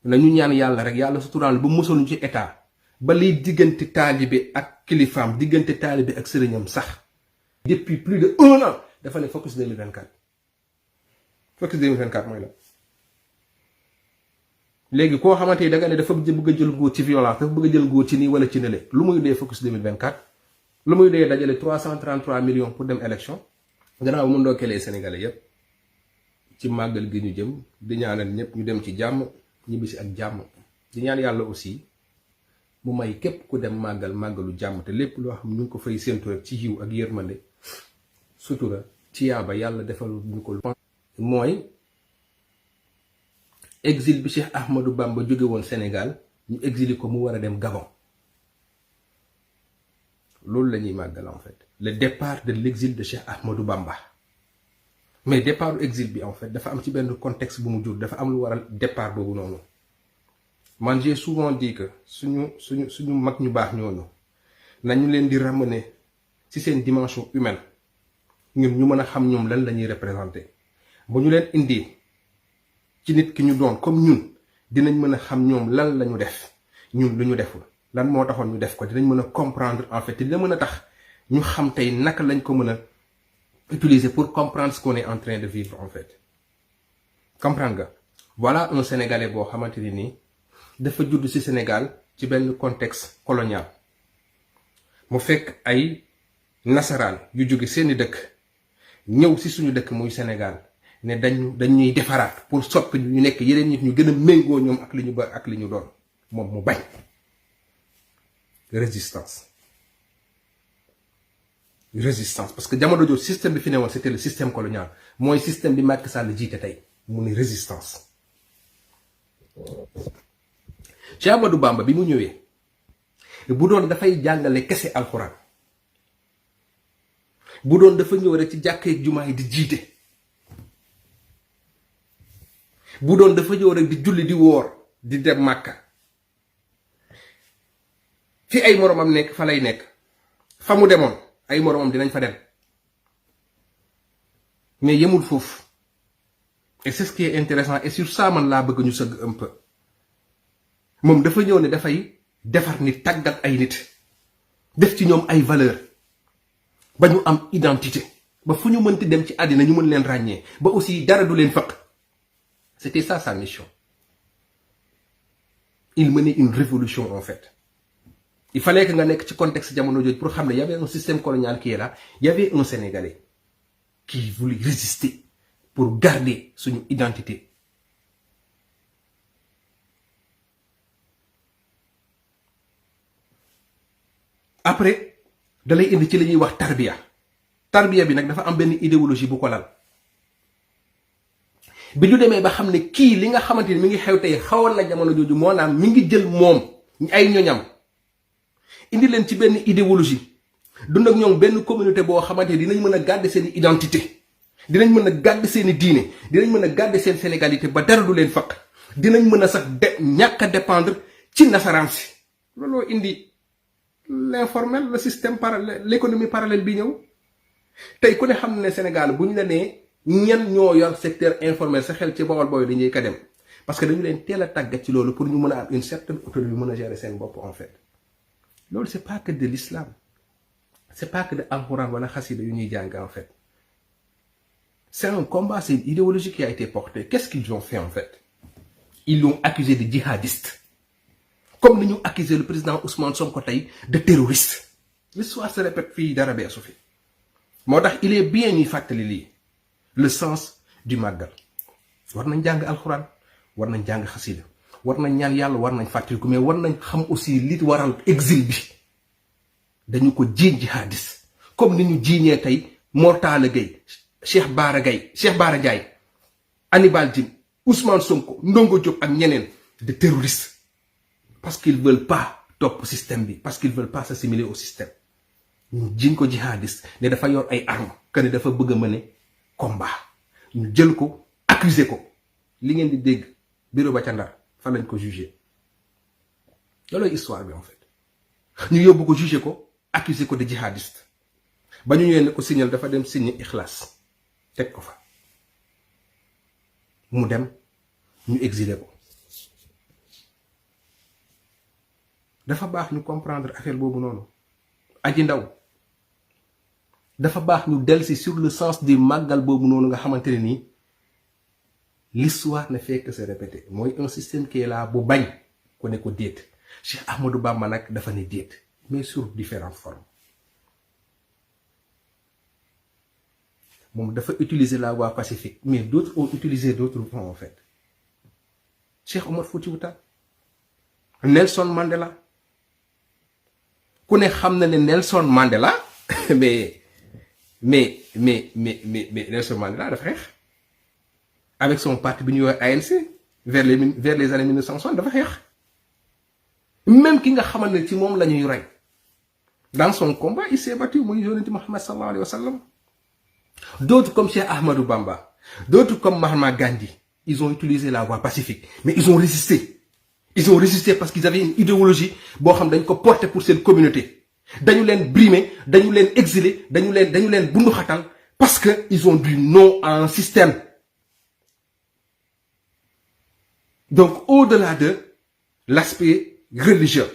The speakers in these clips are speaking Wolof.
nañu ñaan yàlla rek yàlla suturaal ba musal ñu ci état ba liy diggante taalibe ak kilifaam diggante taalibe ak sëriñam sax depuis plus de 1 an dafa ne focus 2024 focus 2024 mooy la léegi koo xamante ni da nga ne dafa bëgg a jël nguur ci violence dafa bëgg a jël nguur ci nii wala ci nële lu muy dee focus 2024 lu muy dee dajale 333 millions pour dem élection gannaaw mu ndokkelee Sénégalais yépp ci màggal gi ñu jëm di ñaanal ñëpp ñu dem ci jàmm ñibbisi ak jàmm di ñaan yàlla aussi mu may képp ku dem màggalu jàmm te lépp loo xam ñu ngi ko fay séntu rek ci yiw ak yërmande sutura ci yaaba yàlla defal ñu ko mooy exil bi Cheikh Ahmadou Bamba jóge woon Sénégal ñu exilé ko mu war a dem Gabon loolu la ñuy màggal en fait le départ de l'exil de Cheikh Ahmadou Bamba mais départ exil bi en fait dafa am ci benn contexte bu mu jur dafa am lu waral départ boobu noonu man j'ai souvent dit que suñu mag ñu baax ñooñu nañu leen di ramener ci seen dimension humaine ñun ñu mën a xam ñoom lan la ñuy représenter ba ñu leen indi ci nit ki ñu doon comme ñun dinañ mën a xam ñoom lan la ñu def ñun lu ñu deful lan moo taxoon ñu def ko dinañ mën a comprendre en fait te dina mën a tax ñu xam tey naka lañ ko mën a utiliser pour comprendre ce qu'on est en train de vivre en fait comprendre nga voilà un Sénégalais boo xamante ni nii dafa judd ci Sénégal ci benn contexte colonial mu fekk ay nasaraan yu jóge seeni dëkk ñëw ci suñu dëkk muy Sénégal ne dañuy defaraat pour soppi ñu nekk yeneen nit ñu gën a méngoo ñoom ak li ñu ba ak li ñu doon moom mu bañ résistance parce que jamono jooju système bi fi ne woon c'était le système colonial mooy système bi Macky Sall jiite tey mu ne résistance Cheikh Ahmadou Bamba bi mu ñëwee bu doon dafay jàngale kese alxuraan bu doon dafa ñëw rek ci jàkkeek jumaa yi di jiite bu doon dafa ñëw rek di julli di woor di dem Màkka fi ay moromam nekk fa lay nekk fa mu demoon ay moromam dinañ fa dem mais yemul foofu et c'est ce qui est intéressant et sur ça man laa bëgg ñu sëgg un peu moom dafa ñëw ne dafay defar nit tàggat ay nit def ci ñoom ay valeur ba ñu am identité ba fu ñu mënti dem ci àddina ñu mën leen ràññee ba aussi dara du leen fëq c'était ça sa mission il menait une révolution en fait il fallait que nga nekk ci contexte jamono jooju pour xam ne y avait un système colonial qui est là y avait un Sénégalais qui voulait résister pour garder suñu identité après da lay indi ci li ñuy wax tarbiya bi nag dafa am benn idéologie bu ko lal bi ñu demee ba xam ne kii li nga xamante ni mi ngi xew tey xawoon na jamono jooju moo naan mi ngi jël moom ay ñoñam indi leen ci benn idéologie dund ak ñoom benn communauté boo xamante ni dinañ mën a garder seen identité dinañ mën a garder seen diine dinañ mën a garder seen sénégalité ba dara du leen faq dinañ mën a sax ñàkk a dépendre ci nasaraan si looloo indi l'informel le système parallèle l'économie parallèle bi ñëw tey ku ne xam ne Sénégal bu ñu la nee ñan ñoo yor secteur informel sa xel ci Bawol Bawol dañuy ko dem parce que dañu leen teel a tàggat ci loolu pour ñu mën a am une certaine autonomie mën a gérer seen bopp en fait loolu c'est pas que de l'islam c'est pas que de alxuraan wala xasida yu ñuy jàng en fait c'est un combat, c'est une idéologie qui a été portée. Qu'est-ce qu'ils ont fait en fait? Ils l'ont accusé de djihadiste comme nous accusé le président Ousmane Sonko de terroriste. L'histoire se répète fii dara beesu fi moo tax il est bien ñuy fàttali lii le sens du màggal war nañ jàng alxuraan war nañ jàng xasida war nañ ñaan yàlla war nañ fàttaliku mais war nañ xam aussi li waral exil bi dañu ko jiiñ jihadiste comme ni ñu jiiñee tey Mor Talla Gueye Cheikh Bara Ndiaye Hannibal Djim Ousmane Sonko Ndongo Diop ak ñeneen de terroristes parce qu'ils veulent pas topp système bi parce qu'ils veulent pas s'assimiler au système ñu jiñ ko jihadiste ne dafa yor ay armes que ne dafa bëgg a mener combat ñu jël ko accuser ko li ngeen di dégg bureau ba ca Ndar fa lañ ko jugé loolooy histoire bi en fait ñu yóbbu ko jugé ko accuser ko de jihadiste ba ñu ñëwee ne ko signal dafa dem signer Ikhlas teg ko fa mu dem ñu exilé ko dafa baax ñu comprendre affaire boobu noonu. Aji Ndaw dafa baax ñu dellusi sur le sens du màggal boobu noonu nga xamante ne nii l'histoire ne fait que se répéter mooy un système qui est là bu bañ ku ne ko déet Cheikh Ahmadou Bamba nag dafa ne déet mais sur différentes formes moom dafa utiliser la voie pacifique mais d'autres ont utilisé d'autres voies en fait. Cheikh Omar Foutiyou Tall, Nelson Mandela ku ne xam na ne Nelson Mandela mais Nelson Mandela dafa xeex avec son parti bi ñuy wax ANC vers les années 1960 dafa xeex même ki nga xamante ne ci moom la ñuy rey dans son combat il s'est battu muy yonent Muhammad sallallahu alayhi wa sallam. D'autres comme Cheikh Ahmadou Bamba, d'autres comme Mahatma Gandhi, ils ont utilisé la voie pacifique mais ils ont résisté. Ils ont résisté parce qu'ils avaient une idéologie boo xam dañ ko porter pour cette communauté. Dañu leen brimer, dañu leen exiler, dañu leen bunduxatal parce que ils ont dit non à un système. Donc au-delà de l'aspect religieux,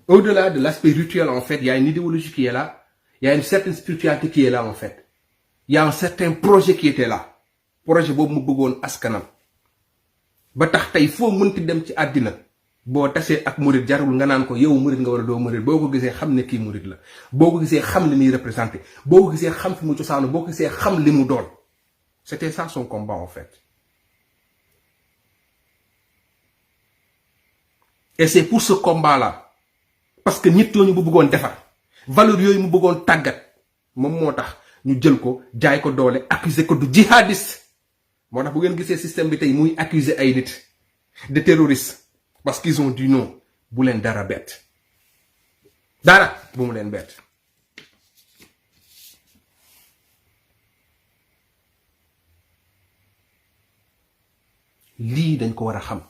au-delà de l'aspect rituel en fait, il y a une idéologie qui est là, il y a une certaine spiritualité qui est là en fait. Il y a un certain projet qui était là. Projet boobu mu bëggoon askanam. Ba tax tey foo mënti dem ci àddina boo tasee ak murid jarul nga naan ko yow murid nga war a doo murid boo ko gisee xam ne kii murid la boo ko gisee xam li muy représenté boo ko gisee xam fi mu cosaanu boo ko gisee xam li mu doon. C'était ça son combat en fait. Et c'est pour ce combat-là parce que nit yooyu mu bëggoon defar valeur yooyu mu bëggoon tàggat moom moo tax ñu jël ko jaay ko doole accuser ko du jihadiste. moo tax bu ngeen gisee système bi tey muy accuser ay nit de terroristes parce qu'ils ont dit non bu leen dara bett dara bu mu leen bett. lii dañ ko war a xam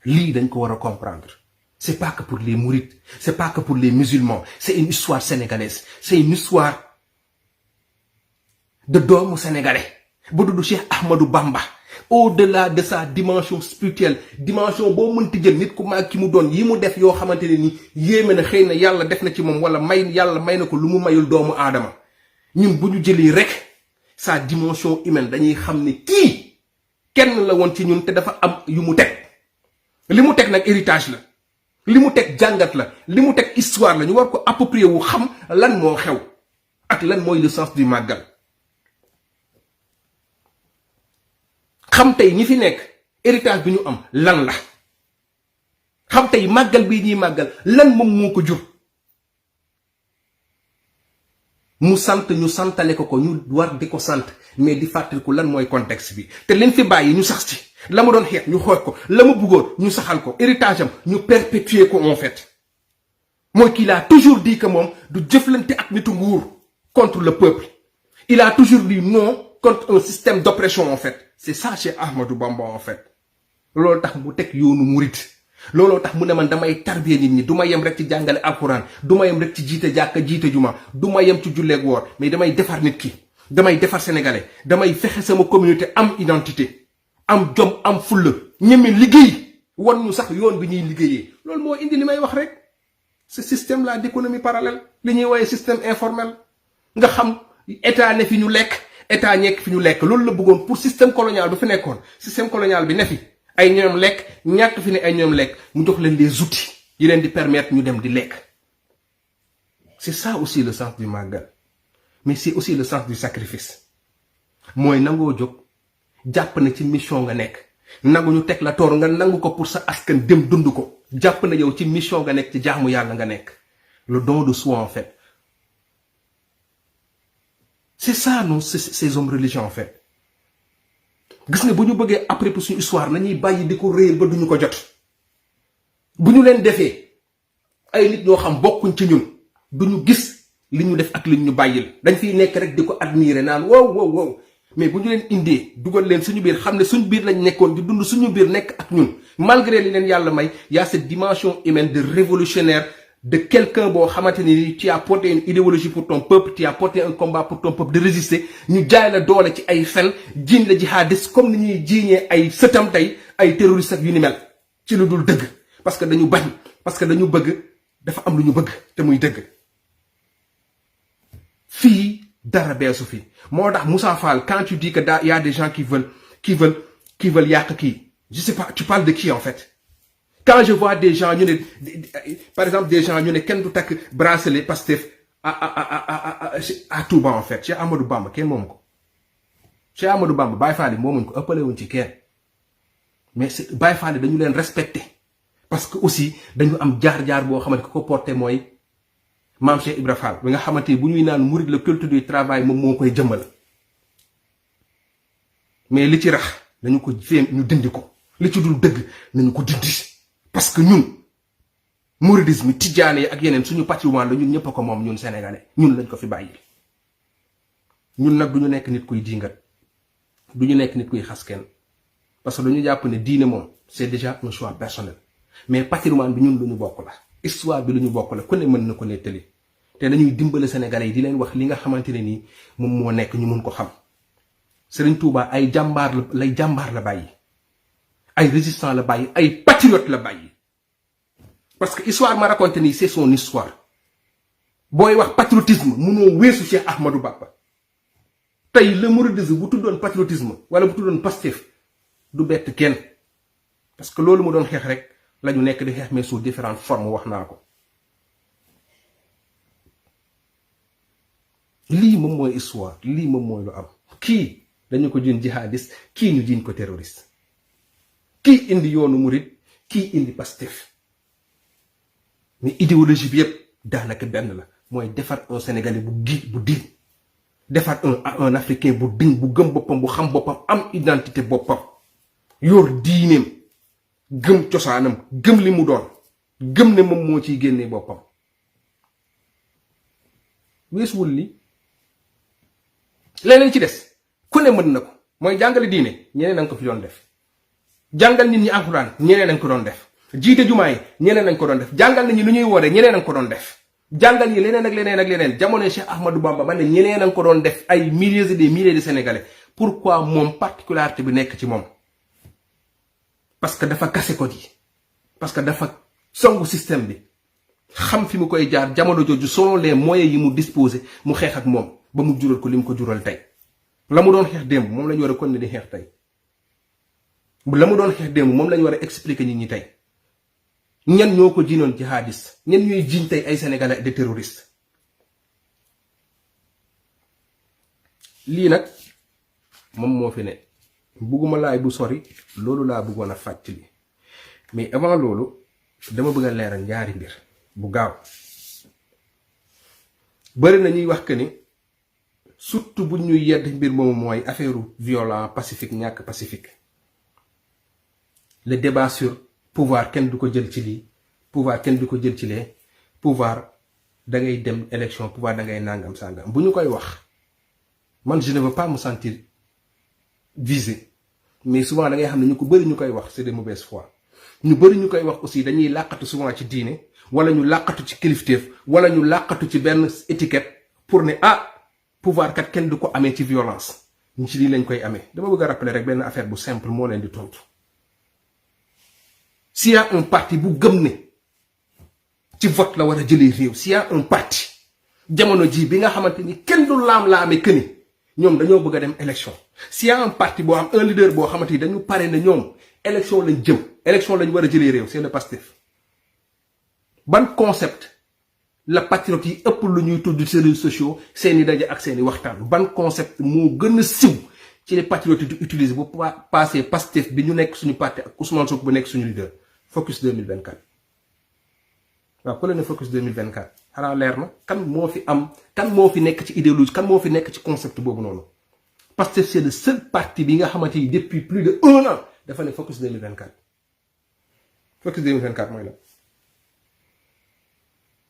lii dañ ko war a comprendre c'est pas que pour les mourides c'est pas que pour les musulmans c'est une histoire sénégalaise c'est une histoire de doomu sénégalais bu dudd Cheikh Ahmadou Bamba. Au-delà de sa dimension spirituelle dimension boo mënti jël nit ku mag ki mu doon yi mu def yoo xamante ne ni yéeme na xëy na yàlla def na ci moom wala yàlla may na ko lu mu mayul doomu aadama ñun bu ñu jëlee rek sa dimension humaine dañuy xam ne kii kenn la woon ci ñun te dafa am yu mu teg li mu teg nag héritage la li mu teg jàngat la li mu teg histoire la ñu war ko approprier wu xam lan moo xew ak lan mooy le sens du màggal. xam tey ñi fi nekk héritage bi ñu am lan la xam tey màggal bii ñuy màggal lan moom moo ko jur mu sant ñu santale ko ñu war di ko sant mais di fàttaliku lan mooy contexte bi te leen fi bàyyi ñu sax ci la mu doon xeex ñu xool ko la mu bëggoon ñu saxal ko héritage am ñu perpétuer ko en fait mooy qu'il a toujours dit que moom du jëflante ak nitu nguur contre le peuple il a toujours dit non contre un système d'oppression en fait. C'est ça Cheikh Ahmadou Bamba en fait. loolu tax mu teg yoonu murit looloo tax mu ne man damay tarbiya nit ñi du ma yem rek ci jàngale alxuraan du ma yem rek ci jiite jàkka jiite juma du ma yem ci julleeg woor mais damay defar nit ki damay defar sénégalais damay fexe sama communauté am identité am jom am fulla ñemi liggéey wan ñu sax yoon bi ñuy liggéeyee loolu moo indi li may wax rek ce système là d'économie parallèle li ñuy woowee système informel nga xam état ne fi ñu lekk état ñekk fi ñu lekk loolu la bëggoon pour système colonial bi fi nekkoon système colonial bi ne fi ay ñoom lekk ñàkk fi ne ay ñoom lekk mu jox leen les outils yi leen di permettre ñu dem di lekk. C'est ça aussi le sens du màggal mais c'est aussi le sens du sacrifice mooy nangoo jóg jàpp na ci mission nga nekk nangu ñu teg la toor nga nangu ko pour sa askan dem dund ko jàpp na yow ci mission nga nekk ci jaamu yàlla nga nekk le don de soi en fait. C'est ça non ces hommes religieux en fait gis nga bu ñu bëggee après pour suñu histoire nañuy bàyyi di ko réer ba duñu ko jot bu ñu leen defee ay nit ñoo xam bokkuñ ci ñun duñu gis li ñu def ak li ñu bàyyil dañ fiy nekk rek di ko admirer naan wow mais bu ñu leen indee dugal leen suñu biir xam ne suñu biir lañ nekkoon di dund suñu biir nekk ak ñun malgré li leen yàlla may y a cette dimension humaine de révolutionnaire de quelqu'un boo xamante ni tu as porté une idéologie pour ton peuple tu as porté un combat pour ton peuple de résister ñu jaay la doole ci ay fen jiiñ la jihadiste comme ni ñuy jiiñee ay sëtam tey ay terroristes ak yu ni mel ci lu dul dëgg parce que dañu bañ parce que dañu bëgg dafa am lu ñu bëgg te muy dëgg fii dara beesu fi moo tax Moussa Fall quand tu dis que y a des gens qui veulent yàq kii je sais pas tu parles de qui en fait quand je vois des gens ñu ne par exemple des gens ñu ne kenn du takk bracelet Pastef à Touba en fait Cheikh Amadou Bamba kenn moomu ko Cheikh Amadou Bamba Baye Fall moomuñ ko ëppale wuñ ci kenn mais Baye Fall dañu leen respecté parce que aussi dañu am jaar-jaar boo xamante ko porté mooy Maam Cheikh Ibra Fall bi nga xamante ni bu ñuy naan murid le culte du travail moom moo koy jëmmal mais li ci rax dañu ko jéem ñu dindi ko li ci dul dëgg nañu ko dindi parce que ñun mouridisme tijaane yi ak yeneen suñu patrimoine la ñun ñëpp a ko moom ñun sénégalais ñun lañ ko fi bàyyi ñun nag duñu nekk nit kuy diingat duñu nekk nit kuy xas kenn parce que dañu jàpp ne diine moom c'est déjà un choix personnel mais patrimoine bi ñun lu ñu bokk la histoire bi lu ñu bokk la ku ne mën na ko nettali te dañuy dimbale sénégalais yi di leen wax li nga xamante ne nii moom moo nekk ñu mun ko xam Serigne Touba ay jàmbaar la bàyyi ay résistant la bàyyi ay patriote la bàyyi parce que histoire ma raconté nii c'est son histoire booy wax patriotisme munoo weesu Cheikh Ahmadou Bamba tey le mouridisme bu tuddoon patriotisme wala bu tuddoon Pastef du bett kenn parce que loolu mu doon xeex rek la ñu nekk di xeex mais sous différentes formes wax naa ko lii moom mooy histoire lii moom mooy lu am kii dañu ko jiin jihadiste kii ñu jiin ko terroriste kii indi yoonu murid kii indi Pastef mais idéologie bi yépp daanaka benn la mooy defar un sénégalais bu digne defar un africain bu digne bu gëm boppam bu xam boppam am identité boppam yor diineem gëm cosaanam gëm li mu doon gëm ne moom moo ciy génnee boppam weesuwul li leneen ci des ku ne mën na ko mooy jàngale diine ñeneen nañ ko fi doon def jàngal nit ñi alxuraan ñeneen nañ ko doon def jiite jumaa yi ñeneen nañ ko doon def jàngal nit ñi lu ñuy woore ñeneen nañ ko doon def jàngal ñi leneen ak leneen ak leneen jamono Cheikh Ahmadou Bamba man ne ñeneen nañ ko doon def ay milliers et des milliers de sénégalais pourquoi moom particularité bi nekk ci moom parce que dafa kase ko yi parce que dafa songu système bi xam fi mu koy jaar jamono jooju selon les moyens yi mu disposé mu xeex ak moom ba mu jural ko li mu ko jural tey la mu doon xeex démb moom la ñu war a continuer di xeex tey la mu doon xeex démb moom la ñu war a expliquer nit ñi tey ñan ñoo ko jiinoon jihadiste ñan ñuy jiiñ tey ay sénégalais des terroristes lii nag moom moo fi ne bugguma laay bu sori loolu laa bëggoon a fàttali mais avant loolu dama bëgg a leeral ñaari mbir bu gaaw bari na ñuy wax que ni surtout bu ñuy yedd mbir moomu mooy affaire violent pacifique ñàkk pacifique le débat sur pouvoir kenn du ko jël ci lii pouvoir kenn du ko jël ci lee pouvoir da ngay dem élection pouvoir da ngay nangam sangam bu ñu koy wax man je ne veux pas me sentir visé mais souvent da ngay xam ne ñu ko bëri ñu koy wax c'est de mauvaise foi ñu bëri ñu koy wax aussi dañuy làqatu souvent ci diine wala ñu làqatu ci kilifteef wala ñu làqatu ci benn étiquette pour ne pouvoir kat kenn du ko amee ci violence ñu ci lii lañ koy amee dama bëgg a rappeler rek benn affaire bu simple moo leen di tontu. S'il y a un parti bu gëm ne ci vote la war a jëlee réew s'il y a un parti jamono ji bi nga xamante ni kenn du laam-laame que ni ñoom dañoo bëgg a dem élection s'il y a un parti boo am un leader boo xamante ni dañu pare ne ñoom élection lañ jëm élection lañ war a jëlee réew c'est le Pastef ban concept la patriote yi ëpp lu ñuy tudd ci réseaux sociaux seeni daje ak seeni waxtaan ban concept moo gën a siw ci les patriotes di utiliser bu passé Pastef bi ñu nekk suñu parti ak Ousmane Sonko bu nekk suñu leader Focus 2024 waaw ku la ne Focus 2024 xanaa leer na kan moo fi nekk ci idéologie kan moo fi nekk ci concept boobu noonu Pastef c'est le seul parti bi nga xamante ni depuis plus de 1 an dafa ne Focus 2024 Focus 2024 mooy la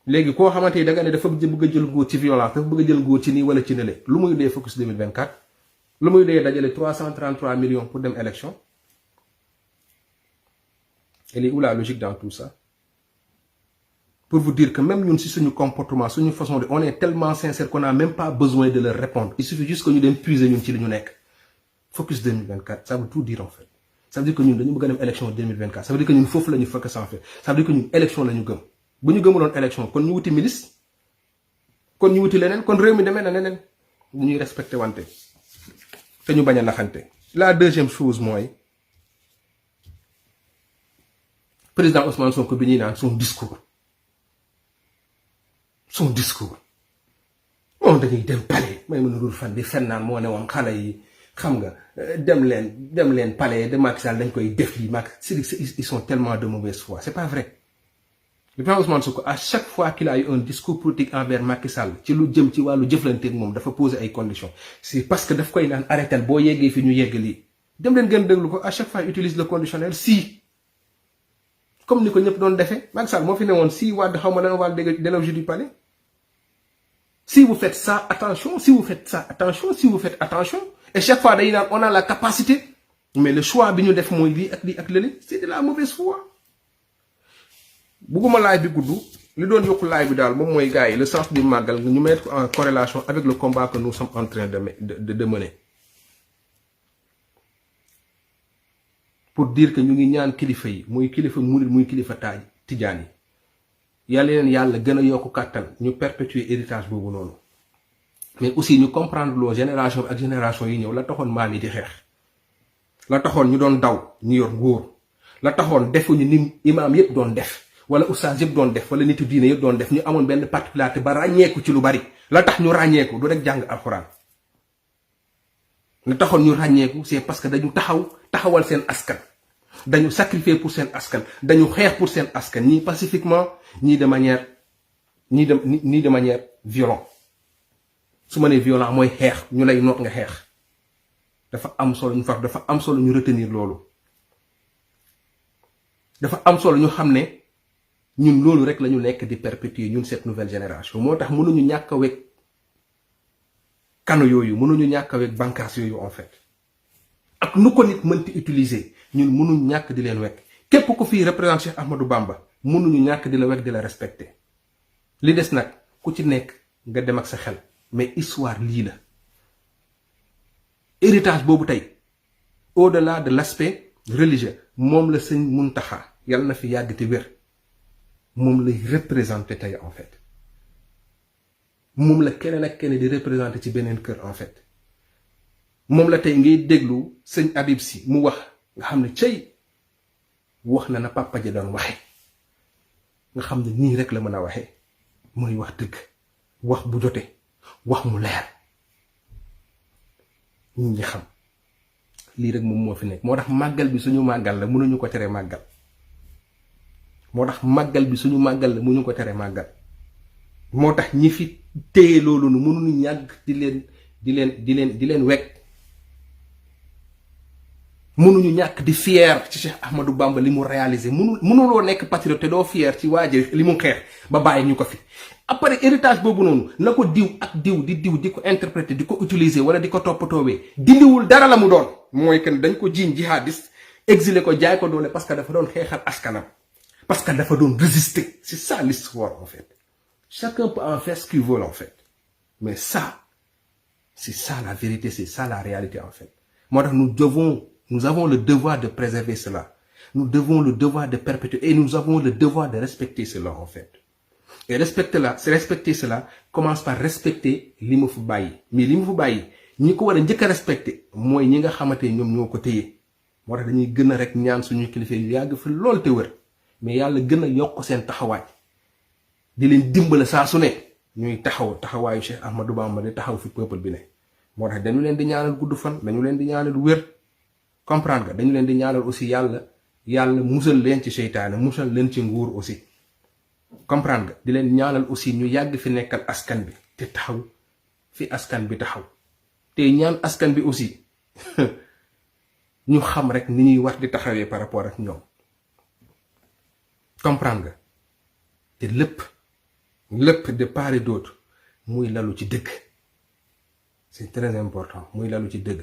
léegi koo xamante ni da nga ne dafa bëgg a jël nguur ci violence dafa bëgg a jël nguur ci nii wala ci nële lu muy dee Focus 2024 lu muy dee dajale 333 millions pour dem élection elle est où la logique dans tout ça pour vous dire que même ñun si suñu comportement suñu façon de on est tellement sincère qu'on n'a même pas besoin de leur répondre il suffit juste que ñu dem puiser ñun ci li ñu nekk Focus 2024 ça veut tout dire en fait ça veut dire que ñun dañu bëgg a dem élection 2024 ça veut dire que ñun foofu la ñu focus en fait ça veut dire que ñun élection la ñu gëm bu ñu gëmuloon élection kon ñu wuti milice kon ñu wuti leneen kon réew mi demee na leneen ñuy respecté wante te ñu bañ a naxante. La deuxième chose mooy président Ousmane Sonko bi ñuy naan son discours moom dañuy dem palais may mën a dul fan di fen naan moo ne woon xale yi xam nga dem leen palais de Macky Sall dañ koy def lii ils sont tellement de mauvaise foi. C'est pas vrai. Le président Ousmane Sonko à chaque fois qu'il a eu un discours politique envers Macky Sall ci lu jëm ci wàllu jëflanteeg moom dafa poser ay conditions. C'est parce que daf koy naan arrêtel boo yeggee fi ñu yegg lii dem leen gën déglu ko à chaque fois il utilise le conditionnel si comme ni ko ñëpp doon defee Macky Sall moo fi ne woon si Wade xaw ma lan on va déloger du palais. Si vous faites ça, attention. Si vous faites ça, attention. Si vous faites attention. Et chaque fois, on a la capacité. Mais le choix, c'est de la mauvaise foi. Beaucoup de live goudou. Le don yok live dal, bon moi gars, le sens du magal, nous mettre en corrélation avec le combat que nous sommes en train de mener. Pour dire que nous ñaan kilifa yi, muy kilifa mourid, muy kilifa tidiane. Yàlla leen yàlla gën a yokk kàttan ñu perpétuer héritage boobu noonu mais aussi ñu comprendre loo génération ak génération yi ñëw la taxoon maam yi di xeex la taxoon ñu doon daw ñu yor nguur la taxoon defuñu ni imaam yëpp doon def wala oustaz yëpp doon def wala nitu diine yëpp doon def ñu amoon benn particularité ba ràññeeku ci lu bari la tax ñu ràññeeku du rek jàng alxuraan la taxoon ñu ràññeeku c'est parce que dañu taxawal seen askan dañu sacrifier pour seen askan dañu xeex pour seen askan ni pacifiquement ni de manière violente su ma nee violent mooy xeex ñu lay noot nga xeex dafa am solo ñu dafa am solo ñu retenir loolu dafa am solo ñu xam ne ñun loolu rek lañu nekk di perpétuer ñun cette nouvelle génération moo tax mënuñu ñàkk a wekk kanu yooyu mënuñu ñàkk a wekk bànqaas yooyu en fait ak nu ko nit mënti utiliser ñun mënuñ ñàkk di leen wekk képp ku fii représente Cheikh Ahmadou Bamba mënuñu ñàkk di la wekk di la respecter li des nag ku ci nekk nga dem ak sa xel mais histoire lii la héritage boobu tey au-delà de l'aspect religieux moom la sëñ Muntaxa yàlla na fi yàgg te wér moom lay représenter tey en fait moom la keneen ak keneen di représenter ci beneen kër en fait moom la tey ngay déglu sëñ Habib Sy mu wax nga xam ne cey wax na papa ja doon waxe nga xam ne nii rek la mën a waxee mooy wax dëgg wax bu jote wax mu leer ñi xam lii rek moom moo fi nekk moo tax màggal bi suñu màggal la mënuñu ko tere màggal moo tax màggal bi suñu màggal la mënuñu ko tere màggal moo tax ñi fi téye loolu nu mënuñu ñàgg di leen wekk mënuñu ñàkk di fier ci Cheikh Ahmadou Bamba li mu réalisé mënuloo nekk patriote te doo fier ci waaje li mu xeex ba bàyyi ñu ko fi après héritage boobu noonu na ko diw di ko interpréter di ko utiliser wala di ko toppatoowee dindiwul dara la mu doon mooy que dañ ko jiiñ jihadiste exilé ko jaay ko doole parce que dafa doon xeexal askanam parce que dafa doon résister. C'est ça l'histoire en fait. Chacun peut en faire ce qu'il veut en fait, mais ça c'est ça la vérité, c'est ça la réalité en fait. Moi nous avons le devoir de préserver cela. Nous devons le devoir de perpétuer et nous avons le devoir de respecter cela en fait. Et respecter cela commence par respecter li mu fi bàyyi mais li mu fi bàyyi ñi ko war a njëkk a respecter mooy ñi nga xamante ñoom ñoo ko téye moo tax dañuy gën a rek ñaan suñu kilifa yu yàgg fi lool te wër mais yàlla gën a yokk seen taxawaay di leen dimbale saa su ne ñuy taxawaayu Cheikh Ahmadou Bamba di taxaw fi peuple bi ne moo tax dañu leen di ñaanal gudd fan dañu leen di ñaanal wér comprendre nga dañu leen di ñaanal aussi yàlla musal leen ci seytaane musal leen ci nguur aussi comprendre nga di leen ñaanal aussi ñu yàgg fi nekkal askan bi te taxaw fi askan bi taxaw te ñaan askan bi aussi ñu xam rek ni ñuy war di taxawee par rapport ak ñoom comprendre nga te lépp de part et d'autre muy lalu ci dëgg c'est très important muy lalu ci dëgg.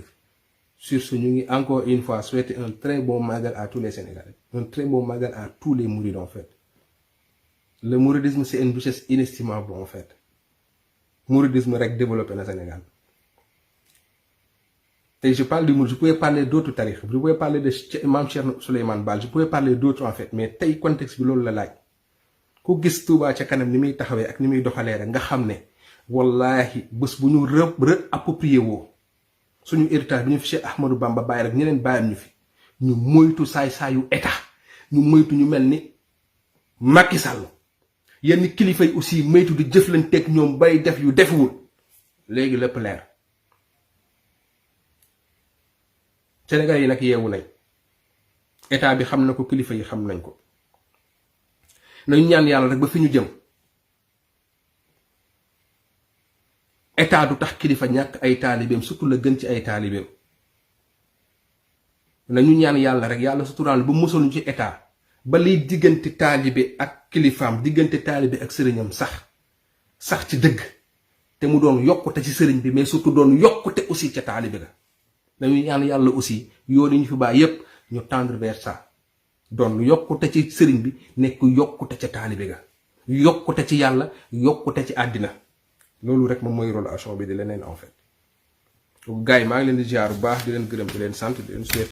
Sur ce, nous encore une fois souhaiter un très bon magal à tous les Sénégalais, un très bon magal à tous les mourides en fait. Le mouridisme c'est une richesse inestimable en fait. Mouridisme rek développé dans le Sénégal. Et je parle du mourid, je pouvais parler d'autres tarifs, je pouvais parler de Imam Cheikh Souleymane Baal, je pouvais parler d'autres en fait, mais tel contexte bi lolu la laaj. ku gis Touba ca kanam ni muy taxawee ak ni muy doxalee rek nga xam ne wallahi bés bu ñu approprié woo suñu héritage bi ñu fi Cheikh Ahmadou Bamba bàyyi rek ñeneen bàyyam ñu fi ñu moytu saay-saayu état ñu moytu ñu mel ni Macky Sall yenn kilifa yi aussi moytu di jëflanteeg ñoom bay def yu defuwul léegi lépp leer. Sénégal yi nag yeewu nañ état bi xam na ko kilifa yi xam nañ ko nañu ñaan yàlla rek ba fi ñu jëm état du tax kilifa ñàkk ay taalibeem surtout la gën ci ay taalibeem nañu ñaan yàlla rek yàlla suturaal ba mosaluñ ci état ba liy diggante taalibe ak kilifaam diggante taalibe ak sëriñam sax ci dëgg te mu doon yokkute ci sëriñ bi mais surtout doon yokkute aussi ca taalibe ga dañuy ñaan yàlla aussi yoon yi ñu fi bàyyi yépp ñu tendre vers ça doon yokkute ci sëriñ bi nekk yokkute ca taalibe ga yokkute ci yàlla yokkute ci àddina loolu rek moom mooy relation bi di leneen en fait gars yi maa ngi leen di ziar bu baax di leen gërëm di leen sant di leen souhaiter